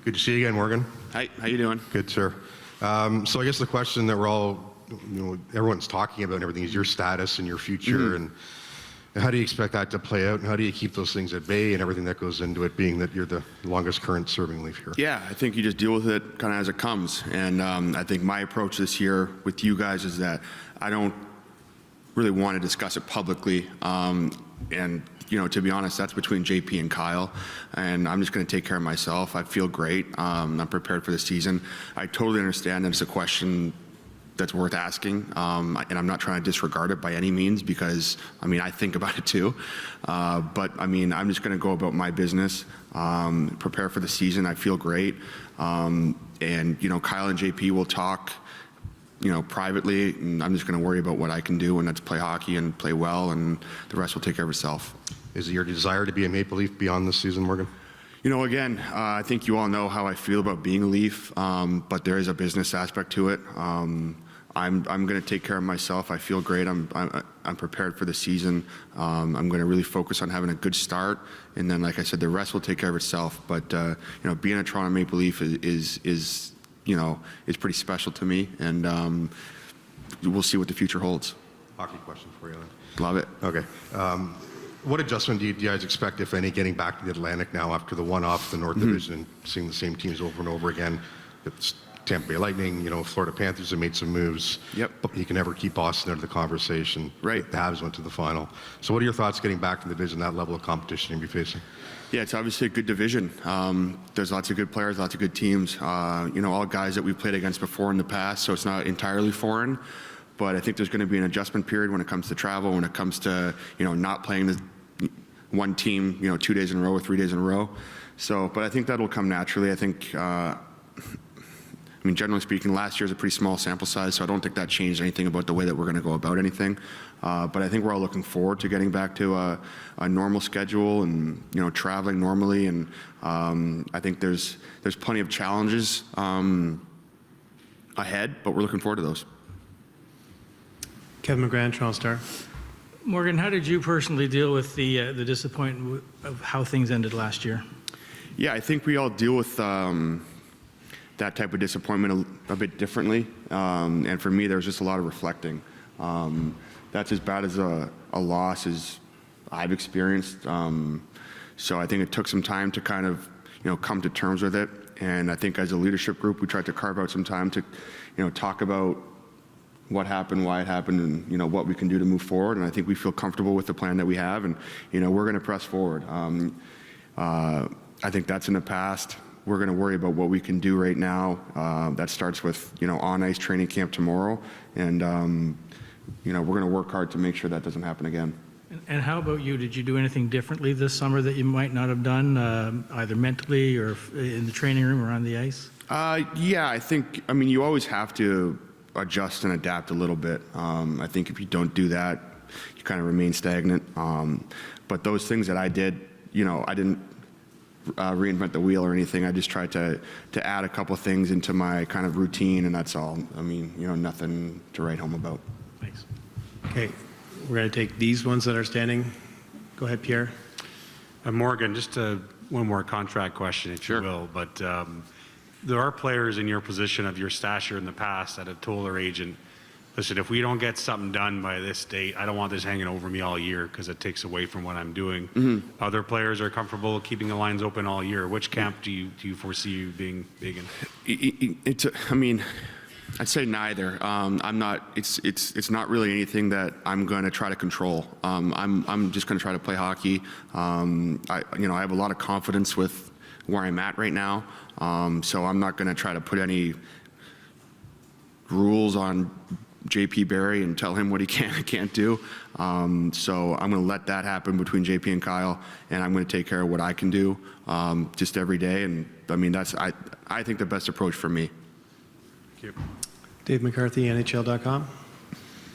Good to see you again, Morgan. Hi, how you doing? Good, sir. So I guess the question that we're all, everyone's talking about and everything is your status and your future, and how do you expect that to play out, and how do you keep those things at bay and everything that goes into it, being that you're the longest current serving Leaf here? Yeah, I think you just deal with it kind of as it comes, and I think my approach this year with you guys is that I don't really want to discuss it publicly, and to be honest, that's between JP and Kyle, and I'm just going to take care of myself. I feel great. I'm prepared for the season. I totally understand that it's a question that's worth asking, and I'm not trying to disregard it by any means, because I think about it too, but I'm just going to go about my business, prepare for the season. I feel great, and Kyle and JP will talk privately, and I'm just going to worry about what I can do, and that's play hockey and play well, and the rest will take care of itself. Is it your desire to be a Maple Leaf beyond this season, Morgan? Again, I think you all know how I feel about being a Leaf, but there is a business aspect to it. I'm going to take care of myself. I feel great. I'm prepared for the season. I'm going to really focus on having a good start, and then, like I said, the rest will take care of itself. But being a Toronto Maple Leaf is pretty special to me, and we'll see what the future holds. Hockey question for you then. Love it. Okay. What adjustment do you guys expect, if any, getting back to the Atlantic now after the one off the North Division and seeing the same teams over and over again? It's Tampa Bay Lightning, Florida Panthers have made some moves. Yep. But you can never keep Boston out of the conversation. Right. The Habs went to the final. So what are your thoughts getting back to the division, that level of competition you'll be facing? Yeah, it's obviously a good division. There's lots of good players, lots of good teams. All guys that we've played against before in the past, so it's not entirely foreign. But I think there's going to be an adjustment period when it comes to travel, when it comes to not playing the one team 2 days in a row or 3 days in a row. So, but I think that'll come naturally. I think. Generally speaking, last year's a pretty small sample size, so I don't think that changed anything about the way that we're going to go about anything. But I think we're all looking forward to getting back to a normal schedule and traveling normally. And I think there's plenty of challenges ahead, but we're looking forward to those. Kevin McGran, Toronto Star. Morgan, how did you personally deal with the disappointment of how things ended last year? Yeah, I think we all deal with that type of disappointment a bit differently. And for me, there was just a lot of reflecting. That's as bad as a loss as I've experienced. So I think it took some time to kind of, come to terms with it. And I think as a leadership group, we tried to carve out some time to, talk about what happened, why it happened, and, what we can do to move forward. And I think we feel comfortable with the plan that we have, and, we're going to press forward. I think that's in the past. We're going to worry about what we can do right now. That starts with, on-ice training camp tomorrow. And, we're going to work hard to make sure that doesn't happen again. And how about you? Did you do anything differently this summer that you might not have done, either mentally or in the training room or on the ice? Yeah, I think, you always have to adjust and adapt a little bit. I think if you don't do that, you kind of remain stagnant. But those things that I did, I didn't reinvent the wheel or anything. I just tried to add a couple things into my kind of routine, and that's all. Nothing to write home about. Thanks. Okay, we're going to take these ones that are standing. Go ahead, Pierre. Morgan, just one more contract question, if you will. But there are players in your position of your stature in the past that have told their agent, listen, if we don't get something done by this date, I don't want this hanging over me all year because it takes away from what I'm doing. Other players are comfortable keeping the lines open all year. Which camp do you foresee you being big in? I'd say neither. I'm not. It's not really anything that I'm going to try to control. I'm just going to try to play hockey. I have a lot of confidence with where I'm at right now. So I'm not going to try to put any rules on JP Barry and tell him what he can and can't do. So I'm going to let that happen between JP and Kyle, and I'm going to take care of what I can do just every day. And that's I think the best approach for me. Thank you. Dave McCarthy, NHL.com.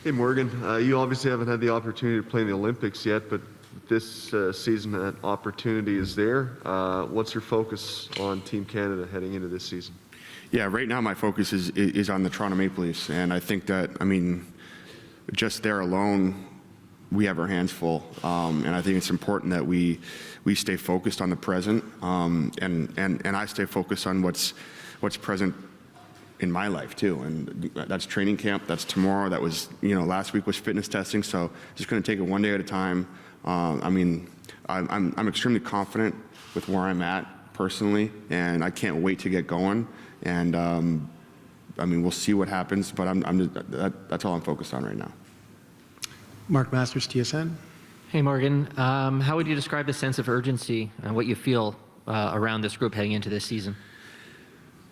Hey Morgan, you obviously haven't had the opportunity to play in the Olympics yet, but this season that opportunity is there. What's your focus on Team Canada heading into this season? Yeah, right now my focus is on the Toronto Maple Leafs, and I think that, just there alone, we have our hands full. And I think it's important that we stay focused on the present, and I stay focused on what's present in my life too. And that's training camp, that's tomorrow, that was, last week was fitness testing. So just going to take it one day at a time. I'm extremely confident with where I'm at personally, and I can't wait to get going. And we'll see what happens, but that's all I'm focused on right now. Mark Masters, TSN. Hey, Morgan. How would you describe the sense of urgency and what you feel around this group heading into this season?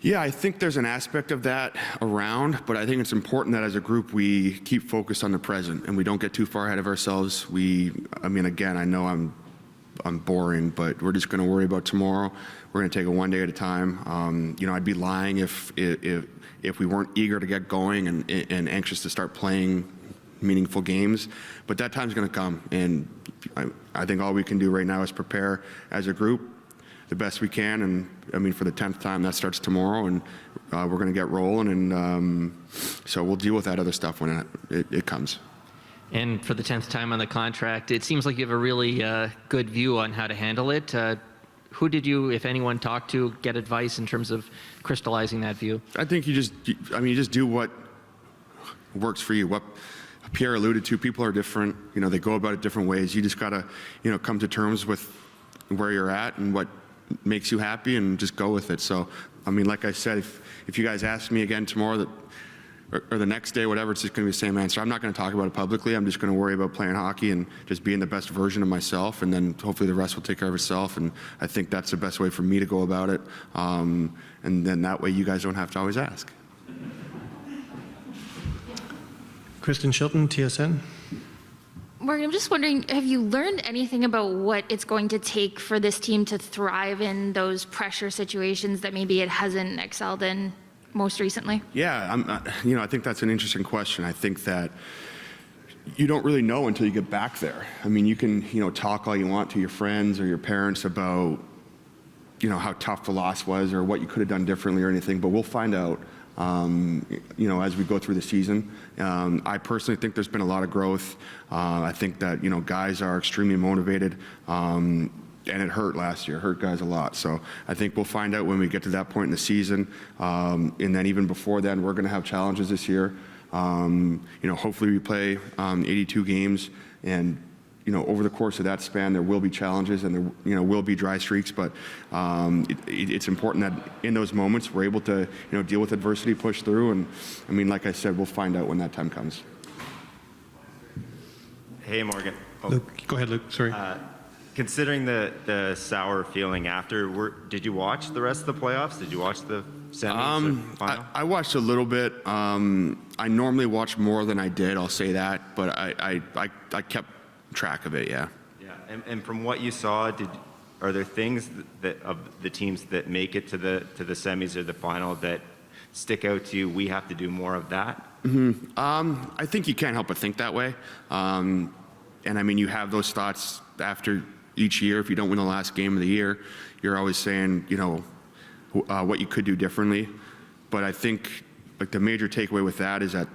Yeah, I think there's an aspect of that around, but I think it's important that as a group we keep focused on the present and we don't get too far ahead of ourselves. Again, I know I'm boring, but we're just going to worry about tomorrow. We're going to take it one day at a time. I'd be lying if we weren't eager to get going and anxious to start playing meaningful games, but that time's going to come, and I think all we can do right now is prepare as a group the best we can, and for the 10th time, that starts tomorrow, and we're going to get rolling, and so we'll deal with that other stuff when it comes. And for the 10th time on the contract, it seems like you have a really good view on how to handle it. Who did you, if anyone, talk to, get advice in terms of crystallizing that view? I think you just do what works for you. What Pierre alluded to, people are different. They go about it different ways. You just gotta, come to terms with where you're at and what makes you happy, and just go with it. So, like I said, if you guys ask me again tomorrow or the next day, whatever, it's just going to be the same answer. I'm not going to talk about it publicly. I'm just going to worry about playing hockey and just being the best version of myself, and then hopefully the rest will take care of itself. And I think that's the best way for me to go about it. And then that way you guys don't have to always ask. Kristen Shilton, TSN. Morgan, I'm just wondering, have you learned anything about what it's going to take for this team to thrive in those pressure situations that maybe it hasn't excelled in most recently? Yeah, I think that's an interesting question. I think that you don't really know until you get back there. You can, talk all you want to your friends or your parents about, how tough the loss was or what you could have done differently or anything, but we'll find out, as we go through the season. I personally think there's been a lot of growth. I think that, guys are extremely motivated, and it hurt last year, hurt guys a lot. So I think we'll find out when we get to that point in the season. And then even before then, we're going to have challenges this year. Hopefully we play 82 games, and over the course of that span, there will be challenges and there will be dry streaks, but it's important that in those moments we're able to deal with adversity, push through, and like I said, we'll find out when that time comes. Hey, Morgan. Luke, go ahead, Luke. Sorry. Considering the sour feeling after, did you watch the rest of the playoffs? Did you watch the semis or final? I watched a little bit. I normally watch more than I did, I'll say that, but I kept track of it, yeah. Yeah, and from what you saw, are there things that of the teams that make it to the semis or the final that stick out to you? We have to do more of that. I think you can't help but think that way, and you have those thoughts after each year. If you don't win the last game of the year, you're always saying what you could do differently. But I think the major takeaway with that is that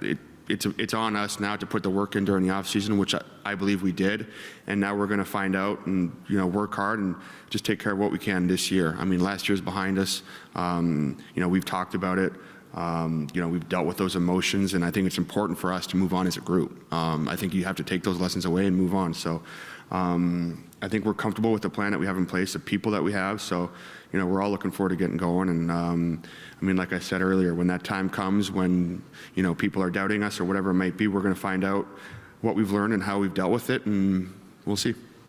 it's on us now to put the work in during the off season, which I believe we did, and now we're going to find out and work hard and just take care of what we can this year. Last year's behind us. We've talked about it. We've dealt with those emotions, and I think it's important for us to move on as a group. I think you have to take those lessons away and move on. So I think we're comfortable with the plan that we have in place, the people that we have. So we're all looking forward to getting going. And like I said earlier, when that time comes, when people are doubting us or whatever it might be, we're going to find out what we've learned and how we've dealt with it, and we'll see.